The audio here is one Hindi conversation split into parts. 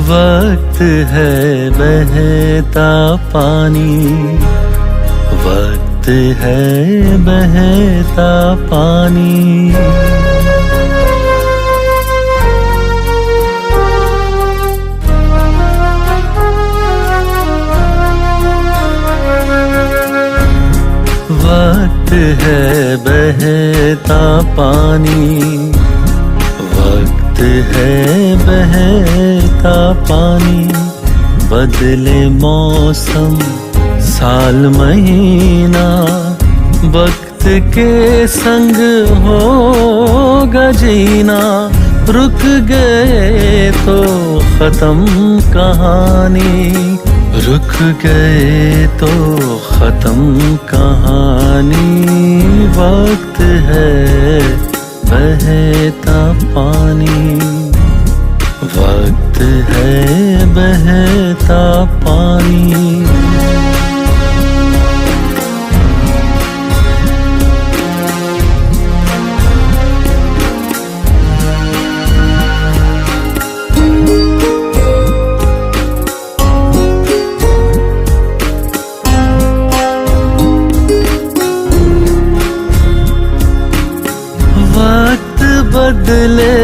वक्त है बहता पानी, वक्त है बहता पानी। वक्त है बहता पानी, वक्त है बहता पानी। बदले मौसम साल महीना, वक्त के संग होगा जीना। रुक गए तो खत्म कहानी, रुक गए तो खत्म कहानी। वक्त है बहता पानी, वक्त है बहता पानी। बदले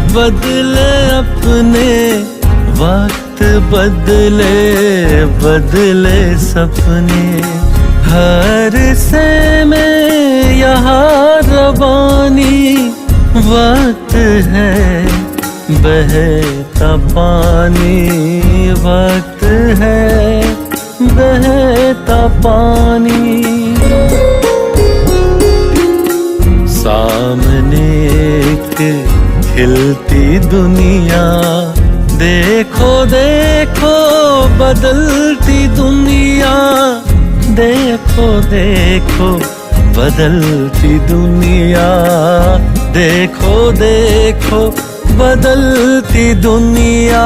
बदले अपने, वक्त बदले बदले सपने। हर से में यहाँ रवानी, वक्त है बहता पानी, वक्त है बहता पानी। सामने खिलती दुनिया, देखो देखो बदलती दुनिया। देखो देखो बदलती दुनिया, देखो देखो बदलती दुनिया।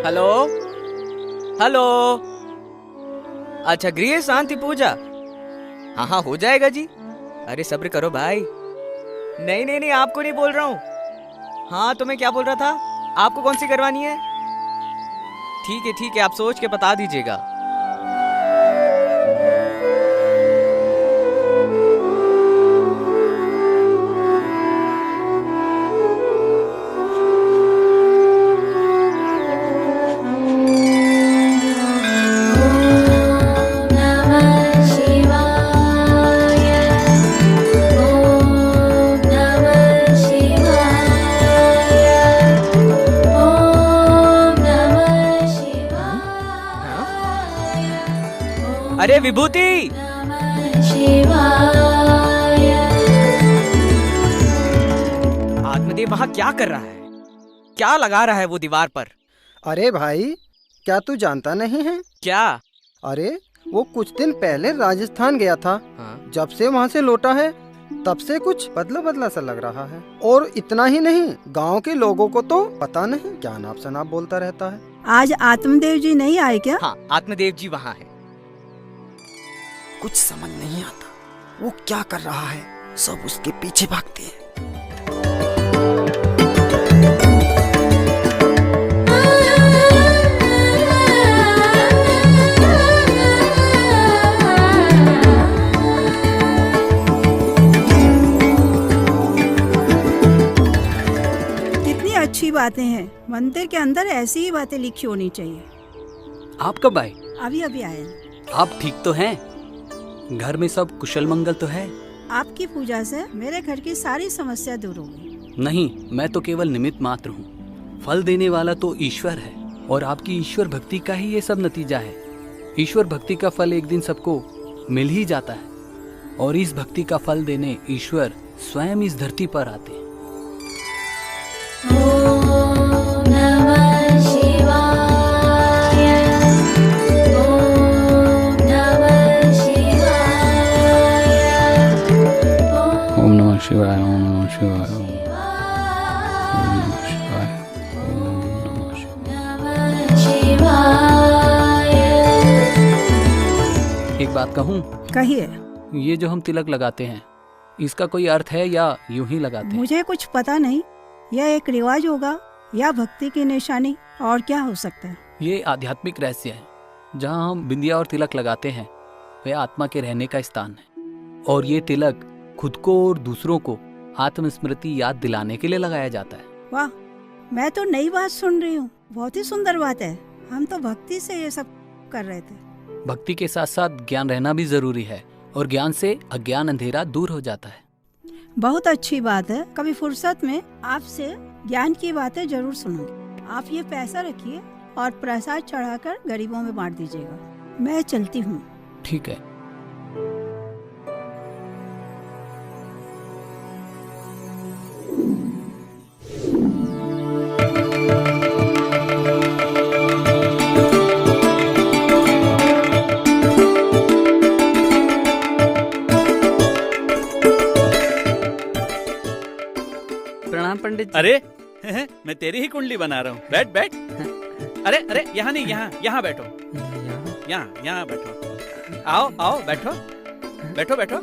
Hello hello. अच्छा, गृह शांति पूजा। हाँ हाँ, हो जाएगा जी। अरे सब्र करो भाई। नहीं नहीं नहीं, आपको नहीं बोल रहा हूँ। हाँ, तो मैं क्या बोल रहा था, आपको कौन सी करवानी है? ठीक है, आप सोच के बता दीजिएगा। अरे विभूति, आत्मदेव वहां क्या कर रहा है? क्या लगा रहा है वो दीवार पर? अरे भाई, क्या तू जानता नहीं है? क्या? अरे वो कुछ दिन पहले राजस्थान गया था। हाँ? जब से वहाँ से लौटा है तब से कुछ बदला बदला सा लग रहा है। और इतना ही नहीं, गांव के लोगों को तो पता नहीं क्या नाप शनाप बोलता रहता है। आज आत्मदेव जी नहीं आए क्या? हाँ, आत्मदेव जी वहाँ है। कुछ समझ नहीं आता वो क्या कर रहा है, सब उसके पीछे भागते हैं। कितनी अच्छी बातें हैं। मंदिर के अंदर ऐसी ही बातें लिखी होनी चाहिए। आप कब आए? अभी अभी आए। आप ठीक तो हैं? घर में सब कुशल मंगल तो है? आपकी पूजा से मेरे घर की सारी समस्या दूर हो गई। नहीं, मैं तो केवल निमित्त मात्र हूँ। फल देने वाला तो ईश्वर है और आपकी ईश्वर भक्ति का ही ये सब नतीजा है। ईश्वर भक्ति का फल एक दिन सबको मिल ही जाता है और इस भक्ति का फल देने ईश्वर स्वयं इस धरती पर आते हैं। शिवाय, ओम नमः शिवाय, ओम नमः शिवाय, ओम नमः शिवाय। एक बात कहूँ, कहिए। ये जो हम तिलक लगाते हैं, इसका कोई अर्थ है या यूं ही लगाते हैं? मुझे कुछ पता नहीं, यह एक रिवाज होगा या भक्ति की निशानी, और क्या हो सकता है। ये आध्यात्मिक रहस्य है। जहाँ हम बिंदिया और तिलक लगाते हैं, वह आत्मा के रहने का स्थान है। और ये तिलक खुद को और दूसरों को आत्मस्मृति याद दिलाने के लिए लगाया जाता है। वाह, मैं तो नई बात सुन रही हूँ। बहुत ही सुंदर बात है। हम तो भक्ति से ये सब कर रहे थे। भक्ति के साथ साथ ज्ञान रहना भी जरूरी है, और ज्ञान से अज्ञान अंधेरा दूर हो जाता है। बहुत अच्छी बात है। कभी फुर्सत में आपसे ज्ञान की बातें जरूर सुनूंगी। आप ये पैसा रखिए और प्रसाद चढ़ाकर गरीबों में बांट दीजिएगा। मैं चलती हूँ। ठीक है। प्रणाम पंडित जी। अरे मैं तेरी ही कुंडली बना रहा हूँ। बैठ बैठ। अरे अरे यहाँ नहीं, यहाँ बैठो। यहाँ बैठो। आओ आओ, बैठो बैठो बैठो।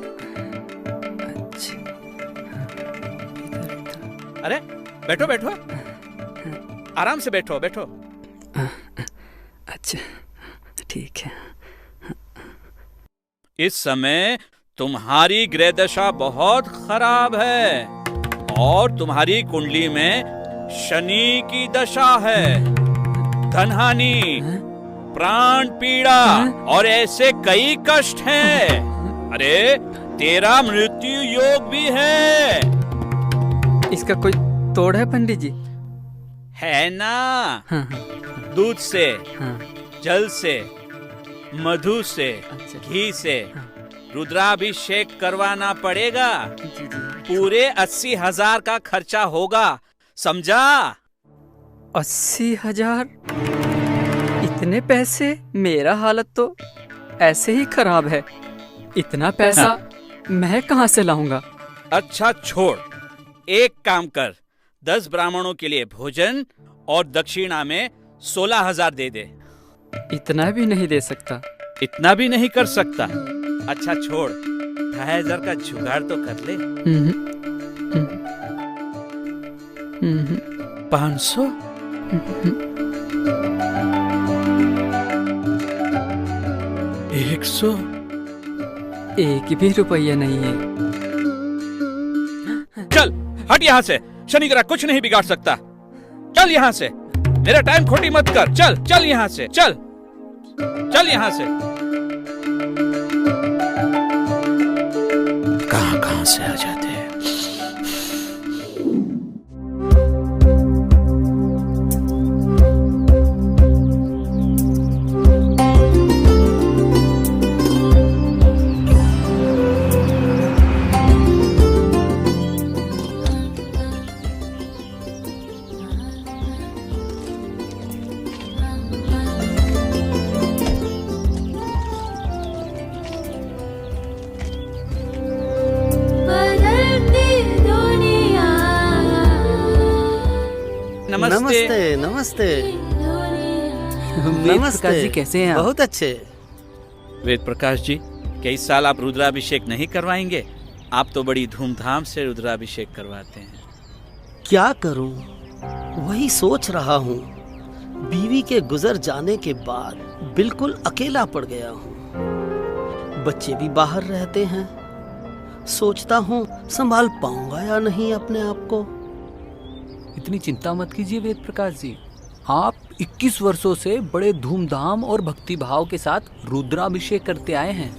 अरे बैठो बैठो, आराम से बैठो बैठो। अच्छा ठीक है। इस समय तुम्हारी ग्रह दशा बहुत खराब है और तुम्हारी कुंडली में शनि की दशा है। धनहानि, प्राण पीड़ा और ऐसे कई कष्ट हैं। अरे तेरा मृत्यु योग भी है। इसका कोई तोड़ है पंडित जी? है ना। हाँ, दूध से, हाँ, जल से, मधु से, अच्छा। घी से हाँ। रुद्राभिषेक करवाना पड़ेगा। जी जी। पूरे 80,000 का खर्चा होगा, समझा? 80,000? इतने पैसे? मेरा हालत तो ऐसे ही खराब है। इतना पैसा मैं कहाँ से लाऊंगा? अच्छा छोड़, एक काम कर, 10 ब्राह्मणों के लिए भोजन और दक्षिणा में 16,000 दे दे। इतना भी नहीं दे सकता। इतना भी नहीं कर सकता? अच्छा छोड़, 2,500 का जुगाड़ तो कर ले। 500? एक 100? एक भी रुपया नहीं है। चल हट यहाँ से, शनि तेरा कुछ नहीं बिगाड़ सकता। चल यहाँ से, मेरा टाइम खोटी मत कर। चल चल यहाँ से, चल चल यहाँ से। कहाँ से आ जाते हैं। नमस्ते नमस्ते वेद प्रकाश जी कैसे हैं आप? बहुत अच्छे। वेद प्रकाश जी, कई साल आप रुद्राभिषेक नहीं करवाएंगे? आप तो बड़ी धूमधाम से रुद्राभिषेक करवाते हैं। क्या करूं, वही सोच रहा हूं। बीवी के गुजर जाने के बाद बिल्कुल अकेला पड़ गया हूं। बच्चे भी बाहर रहते हैं। सोचता हूं संभाल पाऊंगा या नहीं अपने आप को। इतनी चिंता मत कीजिए वेद प्रकाश जी। आप 21 वर्षों से बड़े धूमधाम और भक्ति भाव के साथ रुद्राभिषेक करते आए हैं।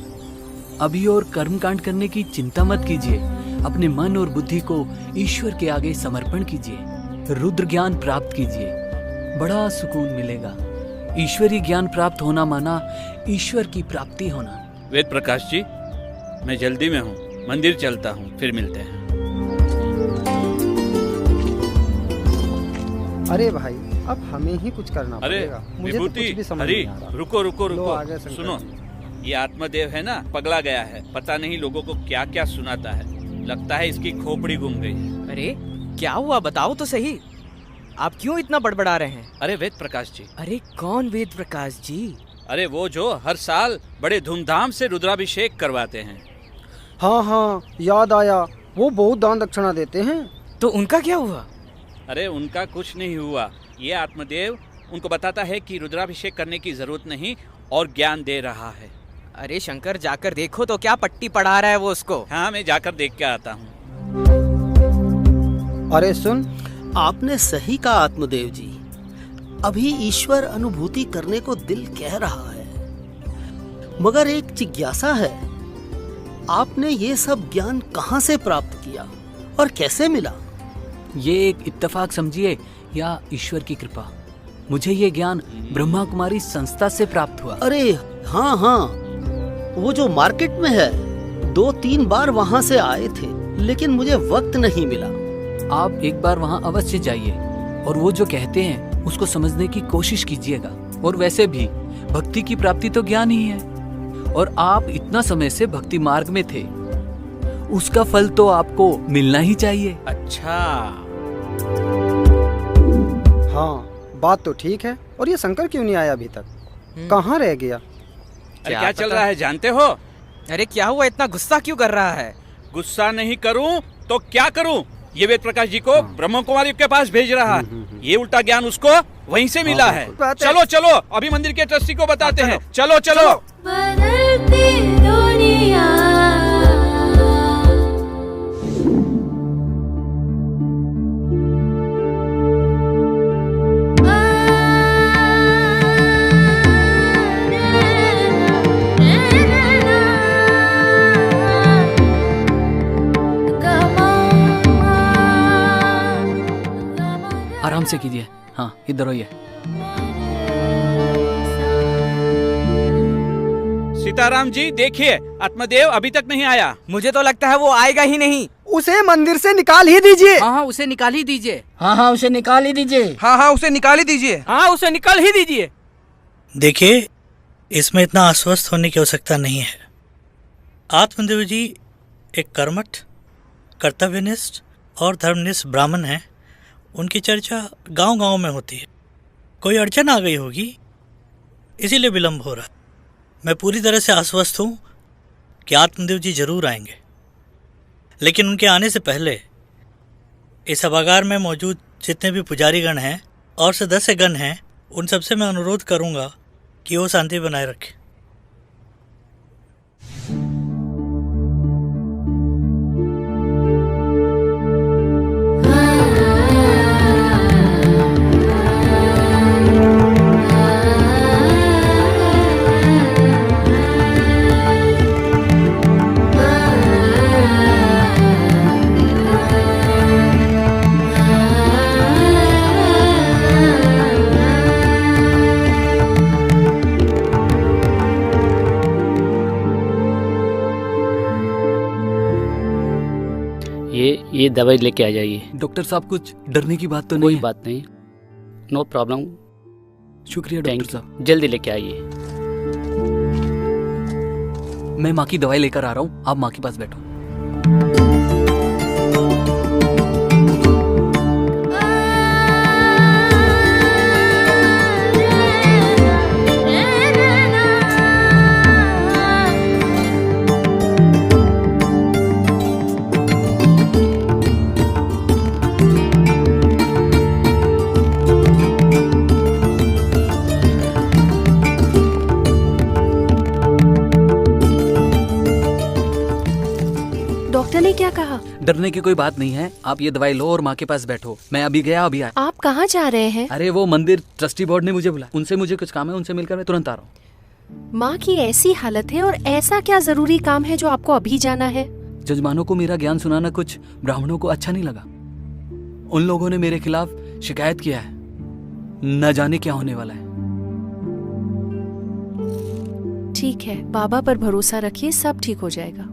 अभी और कर्मकांड करने की चिंता मत कीजिए। अपने मन और बुद्धि को ईश्वर के आगे समर्पण कीजिए। रुद्र ज्ञान प्राप्त कीजिए, बड़ा सुकून मिलेगा। ईश्वरीय ज्ञान प्राप्त होना माना ईश्वर की प्राप्ति होना। वेद प्रकाश जी, मैं जल्दी में हूँ, मंदिर चलता हूँ, फिर मिलते हैं। अरे भाई, अब हमें ही कुछ करना अरे पड़ेगा। मुझे तो विभूति, कुछ भी समझ हरि, नहीं आ रहा। रुको रुको लो, रुको। आगे शंकर। सुनो, ये आत्मदेव है ना, पगला गया है। पता नहीं लोगों को क्या क्या सुनाता है। लगता है इसकी खोपड़ी गुम गई। अरे क्या हुआ, बताओ तो सही। आप क्यों इतना बड़बड़ा रहे हैं? अरे वेद प्रकाश जी। अरे कौन वेद प्रकाश जी? अरे वो जो हर साल बड़े धूमधाम से रुद्राभिषेक करवाते हैं। हाँ हाँ, याद आया, वो बहुत दान दक्षिणा देते हैं। तो उनका क्या हुआ? अरे उनका कुछ नहीं हुआ। ये आत्मदेव उनको बताता है कि रुद्राभिषेक करने की जरूरत नहीं और ज्ञान दे रहा है। अरे शंकर, जाकर देखो तो क्या पट्टी पढ़ा रहा है वो उसको। हाँ, मैं जाकर देख के आता हूँ। अरे सुन, आपने सही कहा आत्मदेव जी। अभी ईश्वर अनुभूति करने को दिल कह रहा है, मगर एक जिज्ञासा है, आपने ये सब ज्ञान कहाँ से प्राप्त किया और कैसे मिला? ये एक इत्तेफाक समझिए या ईश्वर की कृपा। मुझे ये ज्ञान ब्रह्मा कुमारी संस्था से प्राप्त हुआ। अरे हाँ हाँ, वो जो मार्केट में है, 2-3 बार वहाँ से आए थे, लेकिन मुझे वक्त नहीं मिला। आप एक बार वहाँ अवश्य जाइए और वो जो कहते हैं उसको समझने की कोशिश कीजिएगा। और वैसे भी भक्ति की प्राप्ति तो ज्ञान ही है, और आप इतना समय से भक्ति मार्ग में थे, उसका फल तो आपको मिलना ही चाहिए। अच्छा, हाँ बात तो ठीक है। और ये शंकर क्यों नहीं आया अभी तक? कहाँ रह गया? अरे क्या चल रहा है जानते हो? अरे क्या हुआ, इतना गुस्सा क्यों कर रहा है? गुस्सा नहीं करूं तो क्या करूं? ये वेद प्रकाश जी को ब्रह्मा कुमारी के पास भेज रहा है। ये उल्टा ज्ञान उसको वहीं से मिला है। चलो चलो, अभी मंदिर के ट्रस्टी को बताते हैं। चलो चलो। बदलती दुनिया। आराम से कीजिए। हाँ, इधर होइए। सीताराम जी देखिए, आत्मदेव अभी तक नहीं आया। मुझे तो लगता है वो आएगा ही नहीं। उसे मंदिर से निकाल ही दीजिए। हाँ, उसे निकाल ही दीजिए। हाँ, उसे निकाल ही दीजिए। हाँ, उसे निकाल ही दीजिए। हाँ, उसे निकाल ही दीजिए। देखिए, इसमें इतना आश्वस्त होने की आवश्यकता नहीं है। आत्मदेव जी एक कर्मठ, कर्तव्यनिष्ठ और धर्मनिष्ठ ब्राह्मण हैं। उनकी चर्चा गांव-गांव में होती है। कोई अड़चन आ गई होगी, इसीलिए विलंब हो रहा है। मैं पूरी तरह से आश्वस्त हूँ कि आत्मदेव जी जरूर आएंगे, लेकिन उनके आने से पहले इस सभागार में मौजूद जितने भी पुजारीगण हैं और सदस्यगण हैं, उन सबसे मैं अनुरोध करूँगा कि वो शांति बनाए रखें। ये दवाई लेके आ जाइए। डॉक्टर साहब, कुछ डरने की बात तो नहीं कोई है? बात नहीं, नो प्रॉब्लम। शुक्रिया डॉक्टर साहब। जल्दी लेके आइए। मैं माँ की दवाई लेकर आ रहा हूँ, आप माँ के पास बैठो। डॉक्टर ने क्या कहा? डरने की कोई बात नहीं है, आप ये दवाई लो और माँ के पास बैठो। मैं अभी गया, अभी आया। आप कहाँ जा रहे हैं? अरे वो मंदिर ट्रस्टी बोर्ड ने मुझे बुलाया, उनसे मुझे कुछ काम है, उनसे मिलकर मैं तुरंत आ रहा हूँ। माँ की ऐसी हालत है और ऐसा क्या जरूरी काम है जो आपको अभी जाना है? जजमानों को मेरा ज्ञान सुनाना कुछ ब्राह्मणों को अच्छा नहीं लगा। उन लोगों ने मेरे खिलाफ शिकायत किया है, न जाने क्या होने वाला है। ठीक है, बाबा पर भरोसा रखिए, सब ठीक हो जाएगा।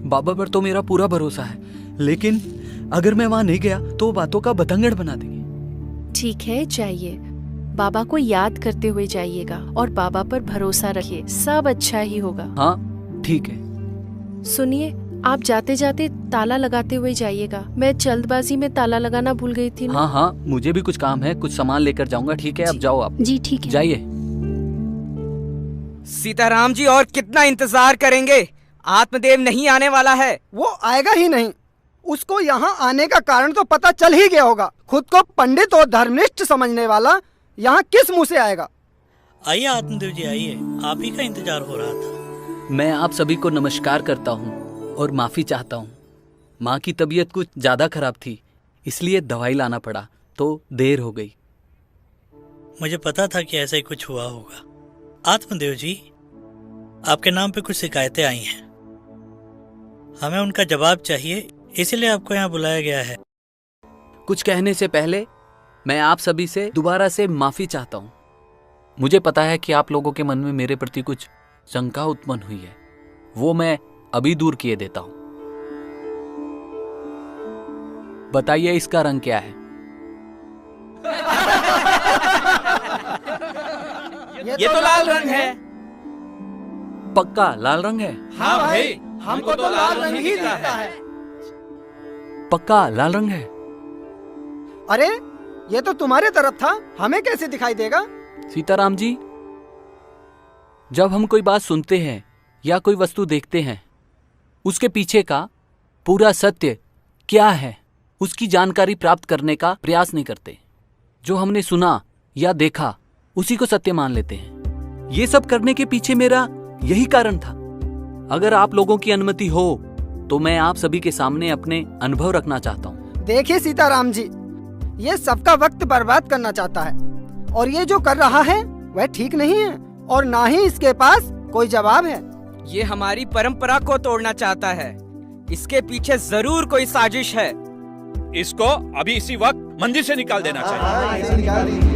बाबा पर तो मेरा पूरा भरोसा है, लेकिन अगर मैं वहां नहीं गया तो बातों का बतंगड़ बना देंगे। ठीक है, जाइए, बाबा को याद करते हुए जाइएगा और बाबा पर भरोसा रखिए, सब अच्छा ही होगा। हाँ ठीक है। सुनिए, आप जाते जाते ताला लगाते हुए जाइएगा। मैं जल्दबाजी में ताला लगाना भूल गई थी ना। हाँ हाँ, मुझे भी कुछ काम है, कुछ सामान लेकर जाऊंगा। ठीक है, अब जाओ आप। जी ठीक है। जाइए। सीताराम जी और कितना इंतजार करेंगे? आत्मदेव नहीं आने वाला है। वो आएगा ही नहीं। उसको यहाँ आने का कारण तो पता चल ही गया होगा। खुद को पंडित और धर्मनिष्ठ समझने वाला यहाँ किस मुंह से आएगा? आइए आत्मदेव जी, आइए, आप ही का इंतजार हो रहा था। मैं आप सभी को नमस्कार करता हूँ और माफी चाहता हूँ। माँ की तबीयत कुछ ज्यादा खराब थी, इसलिए दवाई लाना पड़ा, तो देर हो गई। मुझे पता था कि ऐसा ही कुछ हुआ होगा। आत्मदेव जी, आपके नाम पे कुछ शिकायतें आई हैं, हमें उनका जवाब चाहिए, इसीलिए आपको यहाँ बुलाया गया है। कुछ कहने से पहले मैं आप सभी से दोबारा से माफी चाहता हूँ। मुझे पता है कि आप लोगों के मन में मेरे प्रति कुछ शंका उत्पन्न हुई है, वो मैं अभी दूर किए देता हूँ। बताइए इसका रंग क्या है? ये तो लाल रंग है। पक्का लाल रंग है? हाँ भाई, हमको तो लाल रंग ही दिखता है। पक्का लाल रंग है? अरे ये तो तुम्हारे तरफ था, हमें कैसे दिखाई देगा? सीताराम जी, जब हम कोई बात सुनते हैं या कोई वस्तु देखते हैं, उसके पीछे का पूरा सत्य क्या है उसकी जानकारी प्राप्त करने का प्रयास नहीं करते। जो हमने सुना या देखा उसी को सत्य मान लेते हैं। ये सब करने के पीछे मेरा यही कारण था। अगर आप लोगों की अनुमति हो तो मैं आप सभी के सामने अपने अनुभव रखना चाहता हूँ। देखिए सीताराम जी, ये सबका वक्त बर्बाद करना चाहता है और ये जो कर रहा है वह ठीक नहीं है और ना ही इसके पास कोई जवाब है। ये हमारी परंपरा को तोड़ना चाहता है। इसके पीछे जरूर कोई साजिश है। इसको अभी इसी वक्त मंदिर से निकाल देना चाहिए।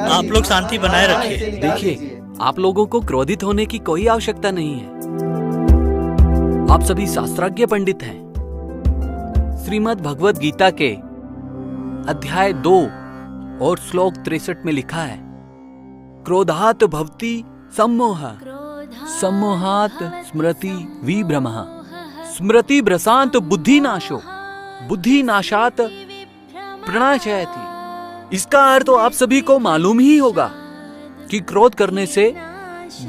आप लोग शांति बनाए रखिए। देखिए, आप लोगों को क्रोधित होने की कोई आवश्यकता नहीं है। आप सभी शास्त्रज्ञ पंडित हैं। श्रीमद् भगवद गीता के अध्याय 2 और श्लोक 63 में लिखा है, क्रोधात भवति सम्मोह, सम्मोहात स्मृति विभ्रमः, स्मृति भ्रशांत बुद्धिनाशो, बुद्धिनाशात प्रणाशयति। इसका अर्थ तो आप सभी को मालूम ही होगा कि क्रोध करने से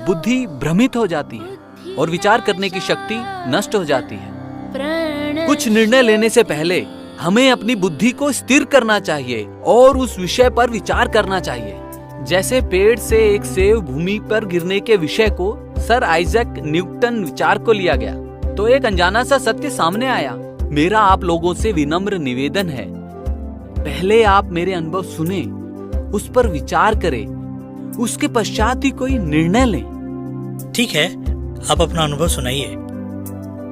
बुद्धि भ्रमित हो जाती है और विचार करने की शक्ति नष्ट हो जाती है। कुछ निर्णय लेने से पहले हमें अपनी बुद्धि को स्थिर करना चाहिए और उस विषय पर विचार करना चाहिए। जैसे पेड़ से एक सेब भूमि पर गिरने के विषय को सर आइजैक न्यूटन विचार को लिया गया तो एक अनजाना सा सत्य सामने आया। मेरा आप लोगों से विनम्र निवेदन है, पहले आप मेरे अनुभव सुने, उस पर विचार करें, उसके पश्चात ही कोई निर्णय लें। ठीक है, आप अपना अनुभव सुनाइए।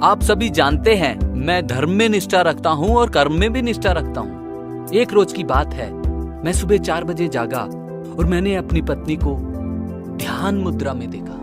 आप सभी जानते हैं मैं धर्म में निष्ठा रखता हूँ और कर्म में भी निष्ठा रखता हूँ। एक रोज की बात है, मैं सुबह 4 बजे जागा और मैंने अपनी पत्नी को ध्यान मुद्रा में देखा।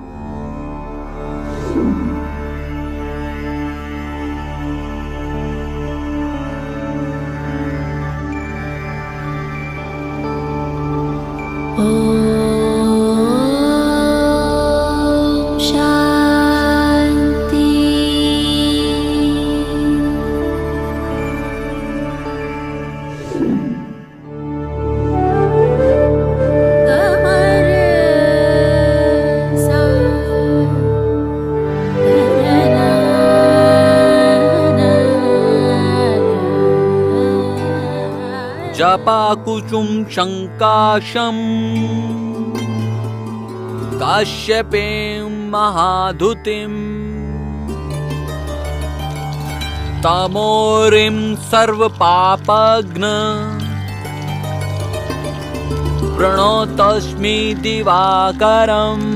जपाकुसुम शंकाशम काश्यपें महाधुतिम तमोरिं सर्वपापघ्न प्रणतोस्मि दिवाकरम्।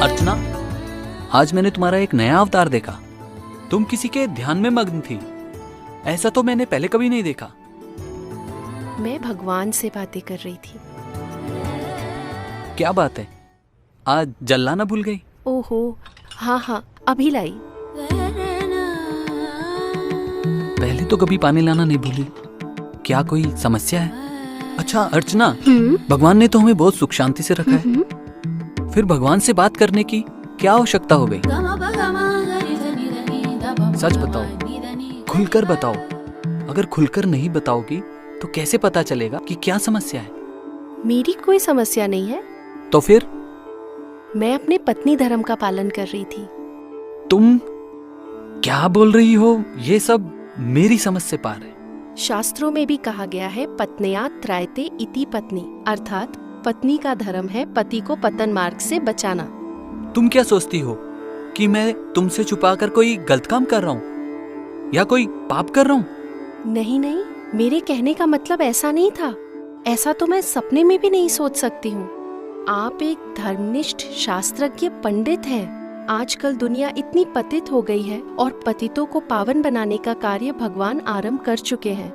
अर्चना, आज मैंने तुम्हारा एक नया अवतार देखा। तुम किसी के ध्यान में मग्न थी। ऐसा तो मैंने पहले कभी नहीं देखा। मैं भगवान से बातें कर रही थी। क्या बात है, आज जल लाना भूल गई? ओहो, हाँ हाँ, अभी लाई। पहले तो कभी पानी लाना नहीं भूली। क्या कोई समस्या है? अच्छा अर्चना, भगवान ने तो हमें बहुत सुख शांति से रखा है, फिर भगवान से बात करने की क्या आवश्यकता हो गई? सच बताओ, खुलकर बताओ। अगर खुलकर नहीं बताओगी तो कैसे पता चलेगा कि क्या समस्या है? मेरी कोई समस्या नहीं है। तो फिर? मैं अपने पत्नी धर्म का पालन कर रही थी। तुम क्या बोल रही हो? ये सब मेरी समझ से पार है। शास्त्रों में भी कहा गया है पत्न्या त्रायते इति पत्नी, अर्थात पत्नी का धर्म है पति को पतन मार्ग से बचाना। तुम क्या सोचती हो कि मैं तुमसे छुपाकर कोई गलत काम कर रहा हूँ या कोई पाप कर रहा हूँ? नहीं नहीं, मेरे कहने का मतलब ऐसा नहीं था। ऐसा तो मैं सपने में भी नहीं सोच सकती हूँ। आप एक धर्मनिष्ठ शास्त्रज्ञ पंडित हैं। आजकल दुनिया इतनी पतित हो गई है और पतितों को पावन बनाने का कार्य भगवान आरंभ कर चुके हैं।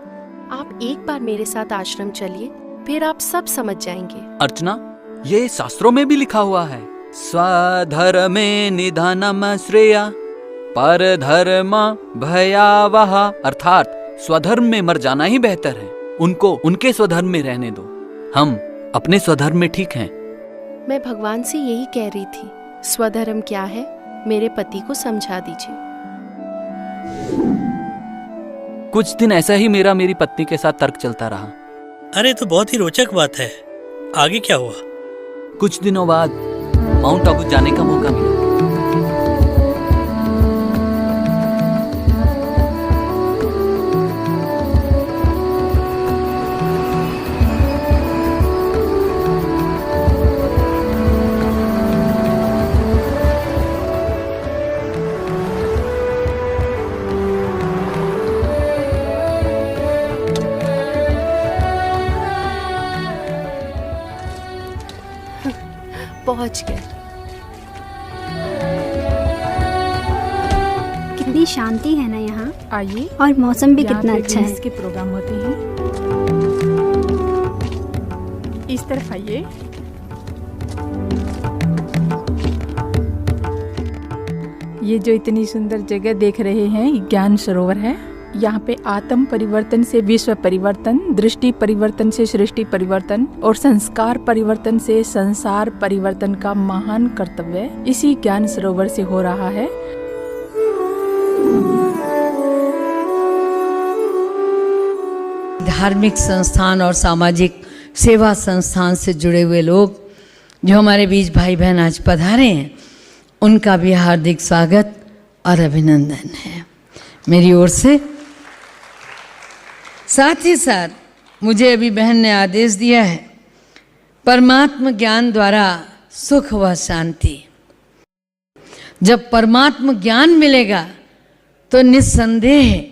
आप एक बार मेरे साथ आश्रम चलिए, फिर आप सब समझ जाएंगे। अर्चना, ये शास्त्रों में भी लिखा हुआ है, स्वधर्मे निधनम श्रेया परधर्म भयावह, अर्थात स्वधर्म में मर जाना ही बेहतर है। उनको उनके स्वधर्म में रहने दो, हम अपने स्वधर्म में ठीक हैं। मैं भगवान से यही कह रही थी, स्वधर्म क्या है मेरे पति को समझा दीजिए। कुछ दिन ऐसा ही मेरी पत्नी के साथ तर्क चलता रहा। अरे तो बहुत ही रोचक बात है, आगे क्या हुआ? कुछ दिनों बाद माउंट आबू जाने का मौका मिला। पहुंच गए। कितनी शांति है ना यहाँ, आइए। और मौसम भी कितना अच्छा है। के प्रोग्राम होते हैं। इस तरफ आइए। ये जो इतनी सुंदर जगह देख रहे हैं, ज्ञान सरोवर है। यहाँ पे आत्म परिवर्तन से विश्व परिवर्तन, दृष्टि परिवर्तन से सृष्टि परिवर्तन और संस्कार परिवर्तन से संसार परिवर्तन का महान कर्तव्य इसी ज्ञान सरोवर से हो रहा है। धार्मिक संस्थान और सामाजिक सेवा संस्थान से जुड़े हुए लोग जो हमारे बीच भाई बहन आज पधारे हैं, उनका भी हार्दिक स्वागत और अभिनंदन है मेरी ओर से। साथ ही साथ मुझे अभी बहन ने आदेश दिया है, परमात्म ज्ञान द्वारा सुख व शांति। जब परमात्म ज्ञान मिलेगा तो निस्संदेह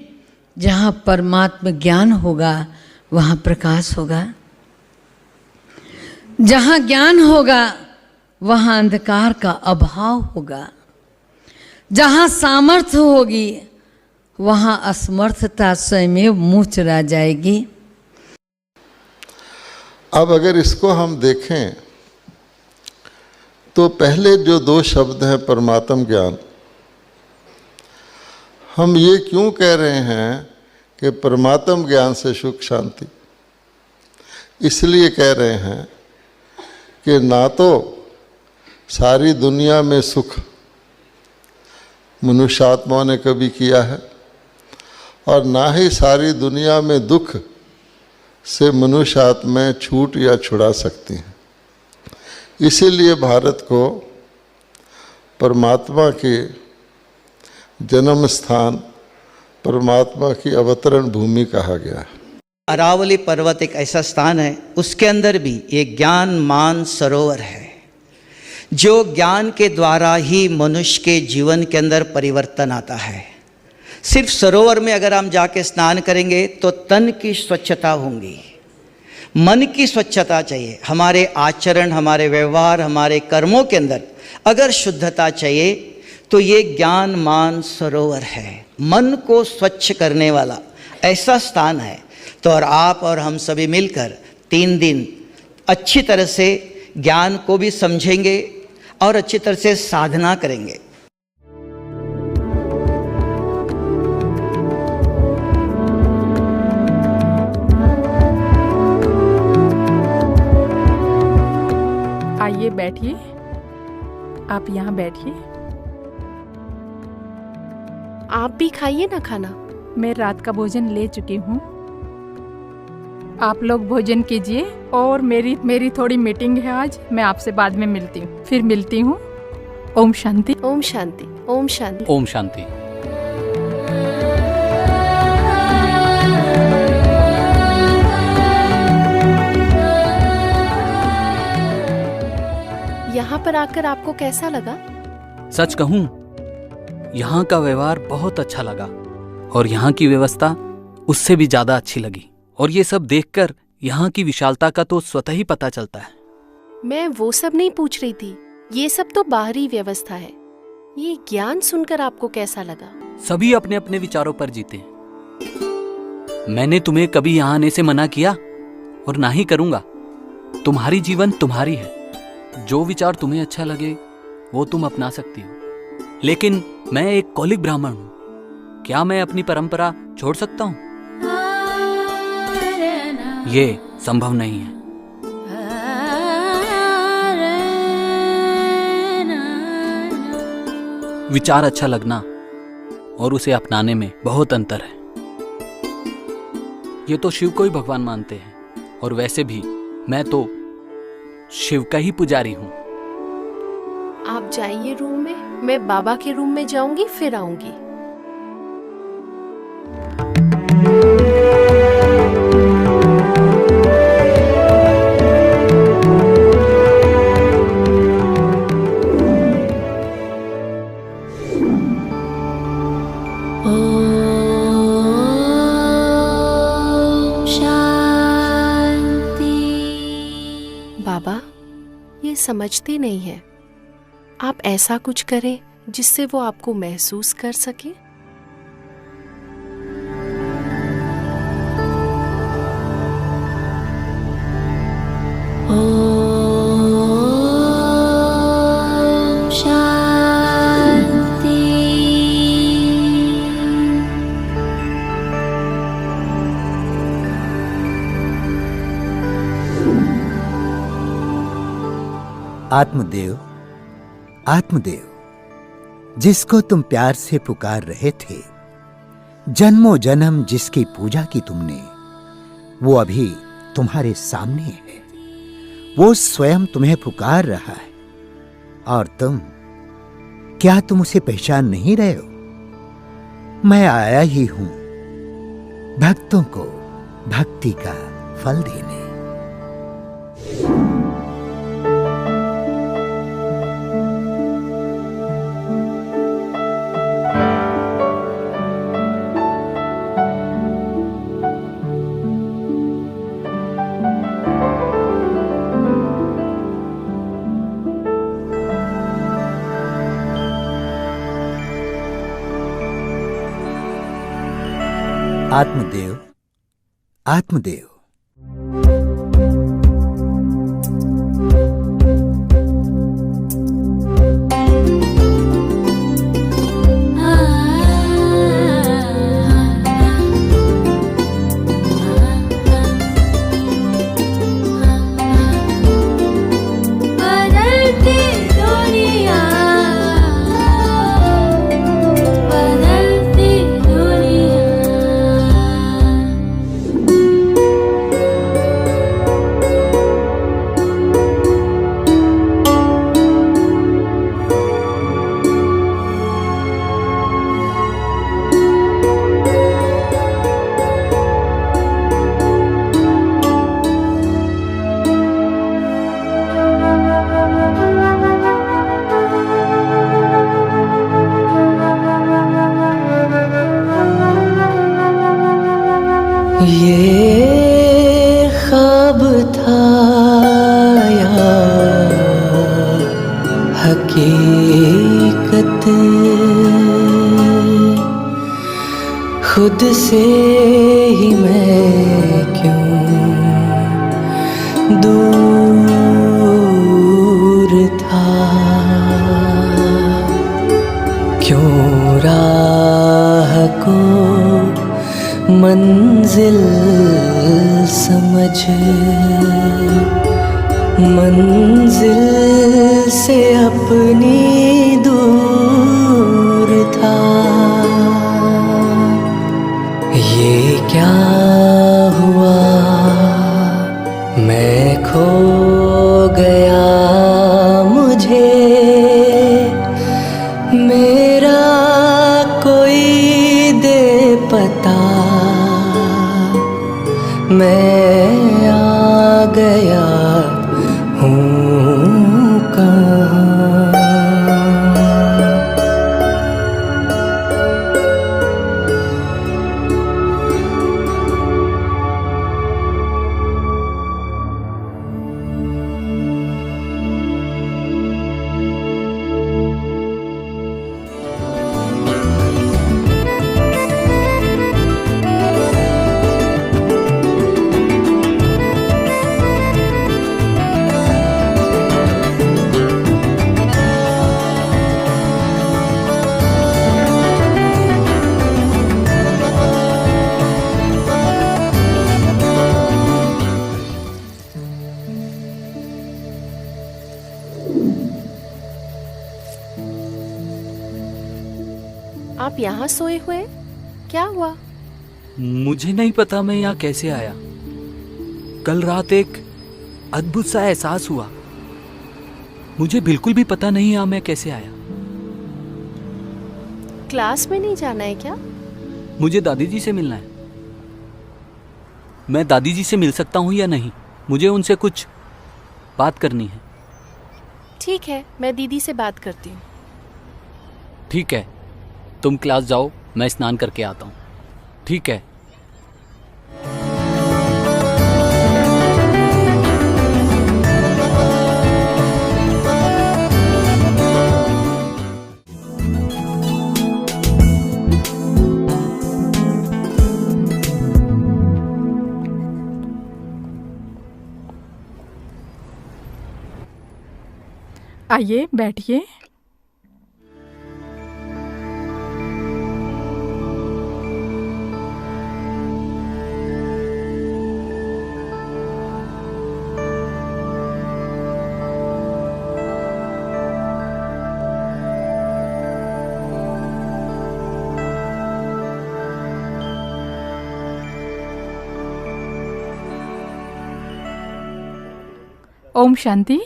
जहाँ परमात्म ज्ञान होगा वहाँ प्रकाश होगा, जहाँ ज्ञान होगा वहाँ अंधकार का अभाव होगा, जहाँ सामर्थ्य होगी वहाँ असमर्थता स्वयं मुँह चुरा जाएगी। अब अगर इसको हम देखें तो पहले जो दो शब्द हैं परमात्म ज्ञान, हम ये क्यों कह रहे हैं कि परमात्म ज्ञान से सुख शांति? इसलिए कह रहे हैं कि ना तो सारी दुनिया में सुख मनुष्यात्माओं ने कभी किया है और ना ही सारी दुनिया में दुख से मनुष्य आत्माएं छूट या छुड़ा सकती हैं। इसीलिए भारत को परमात्मा के जन्म स्थान, परमात्मा की अवतरण भूमि कहा गया है। अरावली पर्वत एक ऐसा स्थान है, उसके अंदर भी ये ज्ञान मान सरोवर है, जो ज्ञान के द्वारा ही मनुष्य के जीवन के अंदर परिवर्तन आता है। सिर्फ सरोवर में अगर हम जाके स्नान करेंगे तो तन की स्वच्छता होगी, मन की स्वच्छता चाहिए। हमारे आचरण, हमारे व्यवहार, हमारे कर्मों के अंदर अगर शुद्धता चाहिए तो ये ज्ञान मान सरोवर है। मन को स्वच्छ करने वाला, ऐसा स्थान है। तो और आप और हम सभी मिलकर 3 दिन अच्छी तरह से ज्ञान को भी समझेंगे और अच्छी तरह से साधना करेंगे। आइए बैठिए, आप यहाँ बैठिए। आप भी खाइए ना खाना। मैं रात का भोजन ले चुकी हूँ, आप लोग भोजन कीजिए। और मेरी थोड़ी मीटिंग है आज, मैं आपसे बाद में मिलती हूँ। फिर मिलती हूँ। ओम शांति। ओम शांति। ओम शांति। ओम शांति। यहाँ पर आकर आपको कैसा लगा? सच कहूँ, यहाँ का व्यवहार बहुत अच्छा लगा और यहाँ की व्यवस्था उससे भी ज्यादा अच्छी लगी। और ये सब देखकर यहाँ की विशालता का तो स्वतः ही पता चलता है। मैं वो सब नहीं पूछ रही थी, ये सब तो बाहरी व्यवस्था है। ये ज्ञान सुनकर आपको कैसा लगा? सभी अपने अपने विचारों पर जीते हैं। मैंने तुम्हें कभी यहाँ आने से मना किया और ना ही करूंगा। तुम्हारी जीवन तुम्हारी है, जो विचार तुम्हें अच्छा लगे वो तुम अपना सकती हो। लेकिन मैं एक कौलिक ब्राह्मण हूं, क्या मैं अपनी परंपरा छोड़ सकता हूं? ये संभव नहीं है। विचार अच्छा लगना और उसे अपनाने में बहुत अंतर है। ये तो शिव को ही भगवान मानते हैं, और वैसे भी मैं तो शिव का ही पुजारी हूं। आप जाइए रूम में, मैं बाबा के रूम में जाऊंगी, फिर आऊंगी। बाबा ये समझते नहीं है, आप ऐसा कुछ करें जिससे वो आपको महसूस कर सके। आत्मदेव, आत्मदेव, जिसको तुम प्यार से पुकार रहे थे, जन्मों जन्म जिसकी पूजा की तुमने, वो अभी तुम्हारे सामने है। वो स्वयं तुम्हें पुकार रहा है और तुम, क्या तुम उसे पहचान नहीं रहे हो? मैं आया ही हूं भक्तों को भक्ति का फल देने। आत्मदेव, आत्मदेव, ये ख्वाब था या हकीकत, खुद से ही मैं क्यों दूर था, क्यों राह को मंजिल समझ मंजिल से अपनी दूर था। ये क्या हुआ, मैं खो गया, मुझे मेरा कोई दे पता, मैं आ गया हूँ कहाँ। आप यहाँ सोए हुए? क्या हुआ? मुझे नहीं पता मैं यहाँ कैसे आया। कल रात एक अद्भुत सा एहसास हुआ। मुझे बिल्कुल भी पता नहीं यहाँ मैं कैसे आया। क्लास में नहीं जाना है क्या? मुझे दादी जी से मिलना है। मैं दादी जी से मिल सकता हूँ या नहीं? मुझे उनसे कुछ बात करनी है। ठीक है, मैं दीदी से बात करती हूँ। ठीक है, तुम क्लास जाओ, मैं स्नान करके आता हूँ। ठीक है। आइए बैठिए। ओम शांति।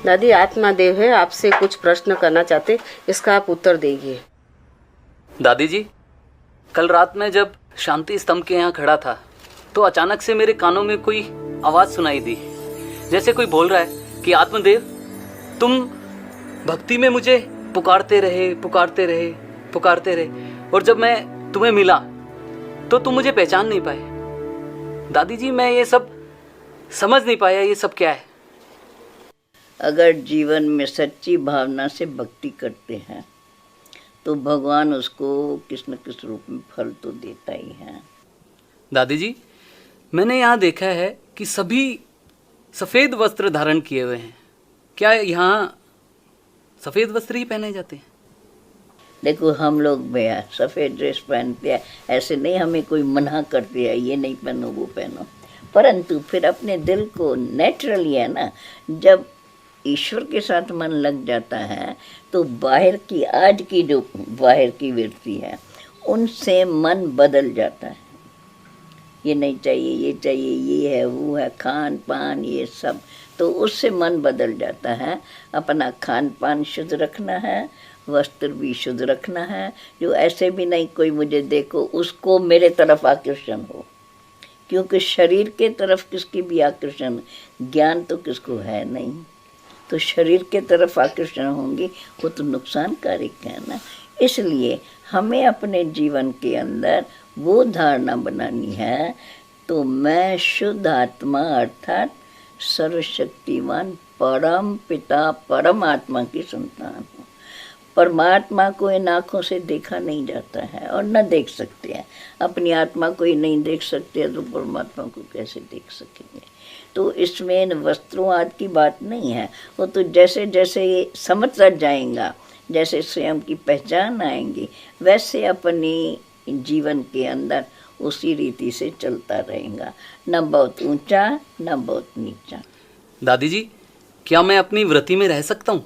दादी, आत्मा देव है, आपसे कुछ प्रश्न करना चाहते, इसका आप उत्तर दीजिए। दादी जी, कल रात में जब शांति स्तंभ के यहाँ खड़ा था तो अचानक से मेरे कानों में कोई आवाज सुनाई दी, जैसे कोई बोल रहा है कि आत्मदेव, तुम भक्ति में मुझे पुकारते रहे पुकारते रहे पुकारते रहे, और जब मैं तुम्हें मिला तो तुम मुझे पहचान नहीं पाए। दादी जी, मैं ये सब समझ नहीं पाया, ये सब क्या है? अगर जीवन में सच्ची भावना से भक्ति करते हैं तो भगवान उसको किस न किस रूप में फल तो देता ही है। दादी जी, मैंने यहाँ देखा है कि सभी सफ़ेद वस्त्र धारण किए हुए हैं। क्या यहाँ सफ़ेद वस्त्र ही पहने जाते हैं? देखो, हम लोग भैया सफ़ेद ड्रेस पहनते हैं, ऐसे नहीं हमें कोई मना करते है ये नहीं पहनो वो पहनो, परंतु फिर अपने दिल को नेचुरली है ना, जब ईश्वर के साथ मन लग जाता है तो बाहर की आज की जो बाहर की वृत्ति है उनसे मन बदल जाता है। ये नहीं चाहिए, ये चाहिए, ये है, वो है, खान पान ये सब, तो उससे मन बदल जाता है। अपना खान पान शुद्ध रखना है, वस्त्र भी शुद्ध रखना है, जो ऐसे भी नहीं कोई मुझे देखो उसको मेरे तरफ आकर्षण हो, क्योंकि शरीर के तरफ किसकी भी आकर्षण, ज्ञान तो किसको है नहीं, तो शरीर के तरफ आकर्षण होंगी वो तो नुकसानकारक है ना। इसलिए हमें अपने जीवन के अंदर वो धारणा बनानी है, तो मैं शुद्ध आत्मा अर्थात सर्वशक्तिमान परम पिता परमात्मा की संतान हूँ। परमात्मा को इन आँखों से देखा नहीं जाता है और न देख सकते हैं। अपनी आत्मा को ही नहीं देख सकते तो परमात्मा को कैसे देख सकेंगे। तो इसमें इन वस्त्रों आदि की बात नहीं है। वो तो जैसे जैसे ये समझता जाएगा, जैसे स्वयं की पहचान आएंगी, वैसे अपनी जीवन के अंदर उसी रीति से चलता रहेगा, न बहुत ऊंचा न बहुत नीचा। दादी जी, क्या मैं अपनी व्रति में रह सकता हूँ?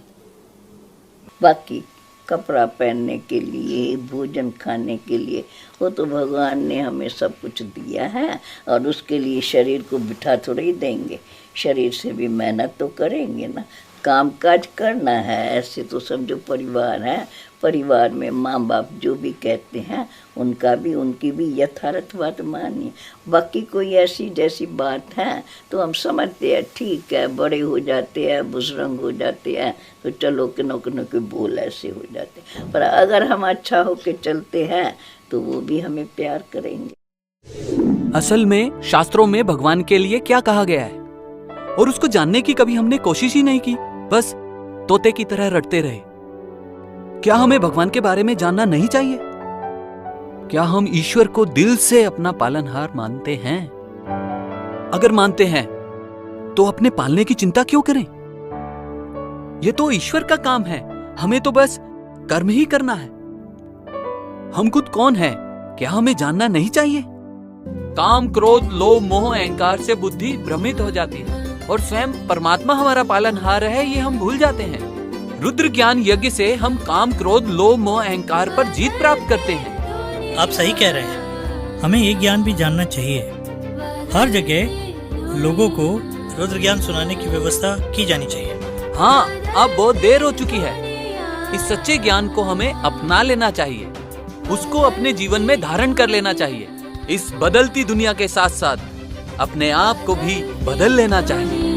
बाकी कपड़ा पहनने के लिए, भोजन खाने के लिए, वो तो भगवान ने हमें सब कुछ दिया है और उसके लिए शरीर को बिठा थोड़ी देंगे। शरीर से भी मेहनत तो करेंगे ना, काम काज करना है। ऐसे तो सब जो परिवार है, परिवार में माँ बाप जो भी कहते हैं उनकी भी यथार्थ बात मानिए। बाकी कोई ऐसी जैसी बात है तो हम समझते हैं, ठीक है, बड़े हो जाते हैं, बुजुर्ग हो जाते हैं तो चलो किनो किनो के बोल ऐसे हो जाते हैं। पर अगर हम अच्छा होके चलते हैं तो वो भी हमें प्यार करेंगे। असल में शास्त्रों में भगवान के लिए क्या कहा गया है और उसको जानने की कभी हमने कोशिश ही नहीं की, बस तोते की तरह रटते रहे। क्या हमें भगवान के बारे में जानना नहीं चाहिए? क्या हम ईश्वर को दिल से अपना पालनहार मानते हैं? अगर मानते हैं तो अपने पालने की चिंता क्यों करें? ये तो ईश्वर का काम है, हमें तो बस कर्म ही करना है। हम खुद कौन है, क्या हमें जानना नहीं चाहिए? काम, क्रोध, लोभ, मोह, अहंकार से बुद्धि भ्रमित हो जाती है और स्वयं परमात्मा हमारा पालनहार है, ये हम भूल जाते हैं। रुद्र ज्ञान यज्ञ से हम काम, क्रोध, लोभ, मोह, अहंकार पर जीत प्राप्त करते हैं। आप सही कह रहे हैं, हमें ये ज्ञान भी जानना चाहिए। हर जगह लोगों को रुद्र ज्ञान सुनाने की व्यवस्था की जानी चाहिए। हाँ, अब बहुत देर हो चुकी है। इस सच्चे ज्ञान को हमें अपना लेना चाहिए, उसको अपने जीवन में धारण कर लेना चाहिए। इस बदलती दुनिया के साथ साथ अपने आप को भी बदल लेना चाहिए।